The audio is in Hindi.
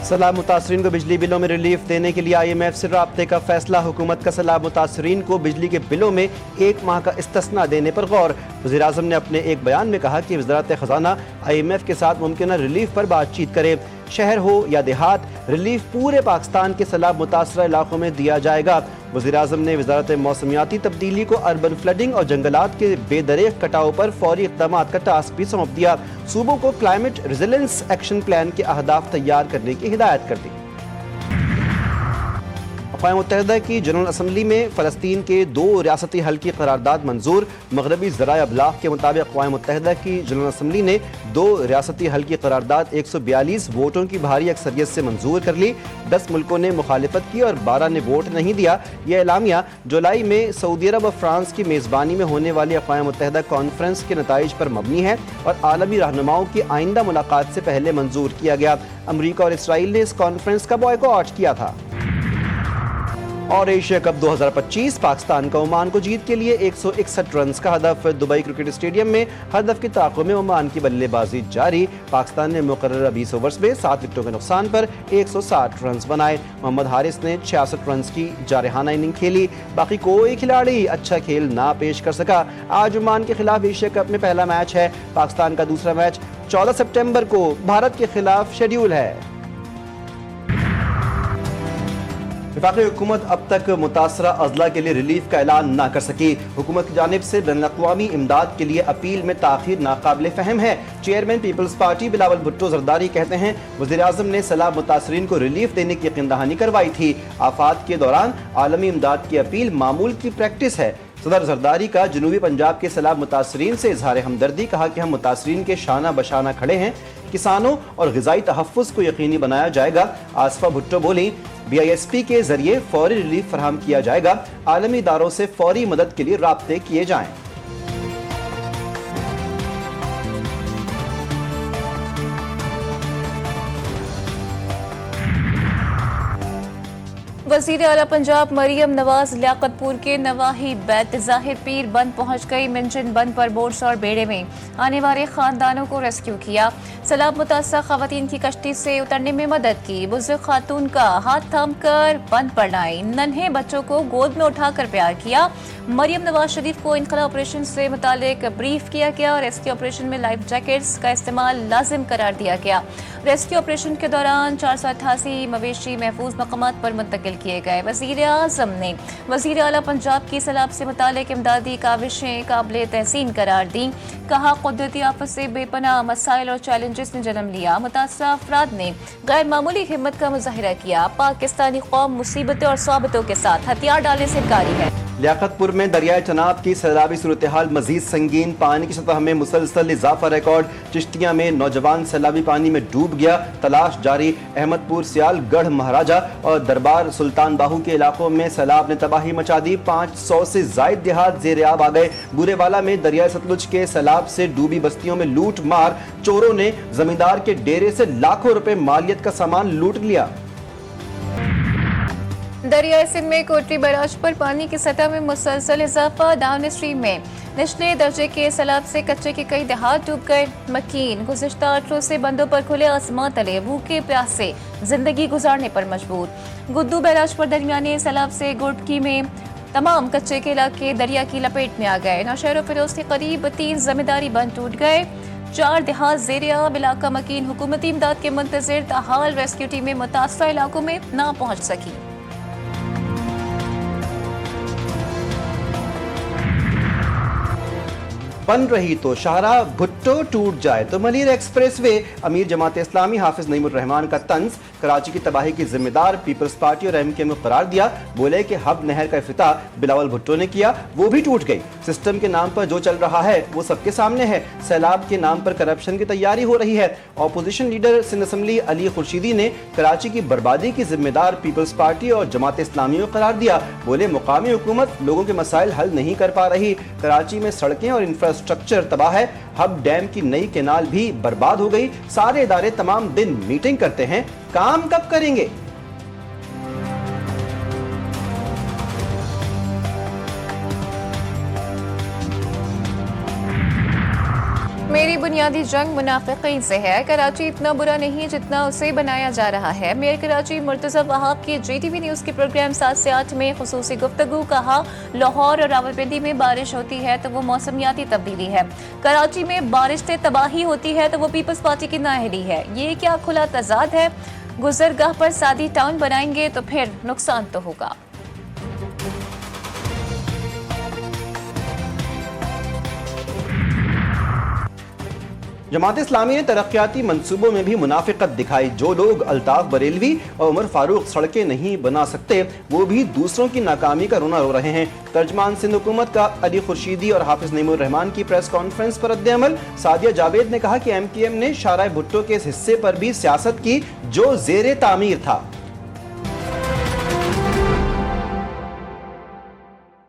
सैलाब मुतासरीन को बिजली बिलों में रिलीफ देने के लिए IMF से राब्ते का फैसला। हुकूमत का सैलाब मुतासरीन को बिजली के बिलों में 1 माह का इस्तिस्ना देने पर गौर। वज़ीर-ए-आज़म ने अपने एक बयान में कहा कि वज़ारत ख़ज़ाना IMF के साथ मुमकिन रिलीफ पर बातचीत करे। शहर हो या देहात, रिलीफ पूरे पाकिस्तान के सैलाब मुतासरा इलाकों में दिया जाएगा। वज़ीर-ए-आज़म ने वज़ारत मौसमियाती तब्दीली को अर्बन फ्लडिंग और जंगलात के बेदरेक कटाव पर फौरी इक़दामात का टास्क भी सौंप दिया। सूबों को क्लाइमेट रेजिलेंस एक्शन प्लान के अहदाफ तैयार करने की हिदायत कर दी। अक़वाम मुत्तहिदा की जनरल असम्बली में फ़लस्तीन के 2 रियासती हल की करारदाद मंजूर। मगरबी ज़राए अबलाग के मुताबिक अक़वाम मुत्तहिदा की जनरल असम्बली ने 2 रियासती हल की करारदाद 142 वोटों की भारी अक्सरियत से मंजूर कर ली। 10 मुल्कों ने मुखालिफत की और 12 ने वोट नहीं दिया। यह एलामिया जुलाई में सऊदी अरब और फ्रांस की मेज़बानी में होने वाली अक़वाम मुत्तहिदा कॉन्फ्रेंस के नताइज पर मबनी है और आलमी रहनुमाओं की आइंदा मुलाकात से पहले मंजूर किया गया। अमरीका और इसराइल ने इस कॉन्फ्रेंस का बॉयकॉट किया था। और एशिया कप 2025 पाकिस्तान का ओमान को जीत के लिए 161 रन का हदफ। दुबई क्रिकेट स्टेडियम में हदफ की ताक़ुब में ओमान की बल्लेबाजी जारी। पाकिस्तान ने मुकर्ररा 20 ओवर्स में 7 विकेटों के नुकसान पर 160 रन बनाए। मोहम्मद हारिस ने 66 रन की जारहाना इनिंग खेली। बाकी कोई खिलाड़ी अच्छा खेल ना पेश कर सका। आज ओमान के खिलाफ एशिया कप में पहला मैच है। पाकिस्तान का दूसरा मैच 14 सितंबर को भारत के खिलाफ शेड्यूल है। वफाकी हुकूमत अब तक मुतासरा अजला के लिए रिलीफ का ऐलान ना कर सकी। हुकूमत की जानिब से बैनुल-अक़वामी इमदाद के लिए अपील में ताख़ीर नाकाबिल फ़हम है। चेयरमैन पीपल्स पार्टी बिलावल भुट्टो ज़रदारी कहते हैं वज़ीर-ए-आज़म ने सैलाब मुतासरीन को रिलीफ देने की यकीन दहानी करवाई थी। आफात के दौरान आलमी इमदाद की अपील मामूल की प्रैक्टिस है। सदर जरदारी का जनूबी पंजाब के सैलाब मुतासरीन से इजहार हमदर्दी। कहा कि हम मुतासरीन के शाना बशाना खड़े हैं। किसानों और ग़िज़ाई तहफ़्फ़ुज़ को यकीनी बनाया जाएगा। आसफा भुट्टो बोली BISP के जरिए फौरी रिलीफ फराहम किया जाएगा। आलमी इदारों से फौरी मदद के लिए राब्ते किए जाएं। वज़ीर आला पंजाब मरियम नवाज लियाकतपुर के नवाही बैत ज़ाहिर पीर बंद पहुंच गई। मेंशन बंद पर बोट्स और बेड़े में आने वाले खानदानों को रेस्क्यू किया। सैलाब मुतासर खवातीन की कश्ती से उतरने में मदद की। बुजुर्ग खातून का हाथ थाम कर बंद पर लाई। नन्हे बच्चों को गोद में उठाकर प्यार किया। मरियम नवाज शरीफ को इनखला ऑपरेशन से मुतालिक ब्रीफ किया गया और रेस्क्यू ऑपरेशन में लाइफ जैकेट्स का इस्तेमाल लाजिम करार दिया गया। रेस्क्यू ऑपरेशन के दौरान 488 मवेशी महफूज मकामात पर मुंतकिल किए गए। वज़ीर-ए-आज़म ने वज़ीर आला पंजाब की सैलाब से मुतालिक इमदादी काविशें काबिल तहसीन करार दी। कहा कुदरती आफत से बेपनाह मसाइल और चैलेंजेस ने जन्म लिया। मुतासरा अफराद ने गैर मामूली हिम्मत का मुजाहिरा किया। पाकिस्तानी कौम मुसीबतों और स्वाबतों के साथ हथियार डालने से कारी है। लियाकतपुर में दरियाए चनाब की सैलाबी सूरत हाल मजीद संगीन। पानी की सतह में मुसलसल इजाफा रिकॉर्ड। चिश्तिया में नौजवान सैलाबी पानी में डूब गया। तलाश जारी। अहमदपुर, सियाल, गढ़ महाराजा और दरबार सुल्तान बाहू के इलाकों में सैलाब ने तबाही मचा दी। 500 से जायद देहात ज़ेर आब आ गए। बुरेवाला में दरियाए सतलुज के सैलाब से डूबी बस्तियों में लूट मार। चोरों ने जमींदार के डेरे से लाखों रुपए मालियत का सामान लूट लिया। दरियाई सिंध में कोटरी बैराज पर पानी की सतह में मुसलसल इजाफा। डाउन स्ट्रीम में निचले दर्जे के सैलाब से कच्चे के कई देहात डूब गए। मकीन गुज़िश्ता 8 रोज से बंदों पर खुले आसमां तले भूखे प्यासे जिंदगी गुजारने पर मजबूर। गुद्दू बैराज पर दरमियाने सैलाब से गुड़की में तमाम कच्चे के इलाके दरिया की लपेट में आ गए। नौशहर फिरोज के करीब 3 जमींदारी बंद टूट गए। 4 देहात ज़ेर आब। इलाका मकीन हुकूमती इमदाद के मुंतज़िर ताहाल रेस्क्यू टीमें मुतासरा इलाकों में ना पहुँच सकी। बन रही तो शाहराह भुट्टो टूट जाए तो मलीर एक्सप्रेसवे। अमीर जमात इस्लामी हाफिज नईमुर रहमान का तंज। कराची की तबाही की जिम्मेदार पीपल्स पार्टी और MK में करार दिया। बोले कि हब नहर का इफ्तिताह बिलावल भुट्टो ने किया, वो भी टूट गई। सिस्टम के नाम पर जो चल रहा है वो सबके सामने है। सैलाब के नाम पर करप्शन की तैयारी हो रही है। Opposition leader Sindh assembly Ali Khurshidi ने कराची की बर्बादी की जिम्मेदार पीपल्स पार्टी और जमात इस्लामी को करार दिया। बोले मुकामी हुकूमत लोगों के मसाइल हल नहीं कर पा रही। कराची में सड़कें और इंफ्रास्ट्रक्चर तबाह है। हब डैम की नई केनाल भी बर्बाद हो गई। सारे इदारे तमाम दिन मीटिंग करते हैं, काम कब करेंगे? मेरी बुनियादी जंग मुनाफिकीन से है। कराची इतना बुरा नहीं जितना उसे बनाया जा रहा है। मेयर कराची मुर्तज़ा वहाब की JTV न्यूज़ के प्रोग्राम 7 से 8 में खुसूसी गुफ्तगू। कहा, लाहौर और रावलपिंडी में बारिश होती है तो वो मौसमियाती तब्दीली है, कराची में बारिश से तबाही होती है तो वो पीपल्स पार्टी की नाअहली है। ये क्या खुला तजाद है? गुजरगाह पर सादी टाउन बनाएंगे तो फिर नुकसान तो होगा। जमात इस्लामी ने तरक्याती मंसूबों में भी मुनाफिकत दिखाई। जो लोग अल्ताफ बरेलवी और उमर फारूक सड़कें नहीं बना सकते, वो भी दूसरों की नाकामी का रोना रो रहे हैं। तर्जमान सिंध हुकूमत का अली खुर्शीदी और हाफिज नईमुर रहमान की प्रेस कॉन्फ्रेंस पर रद्द-ए-अमल। सादिया जावेद ने कहा कि MKM ने शाहराह भुट्टो के इस हिस्से पर भी सियासत की जो ज़ेरे तामीर था।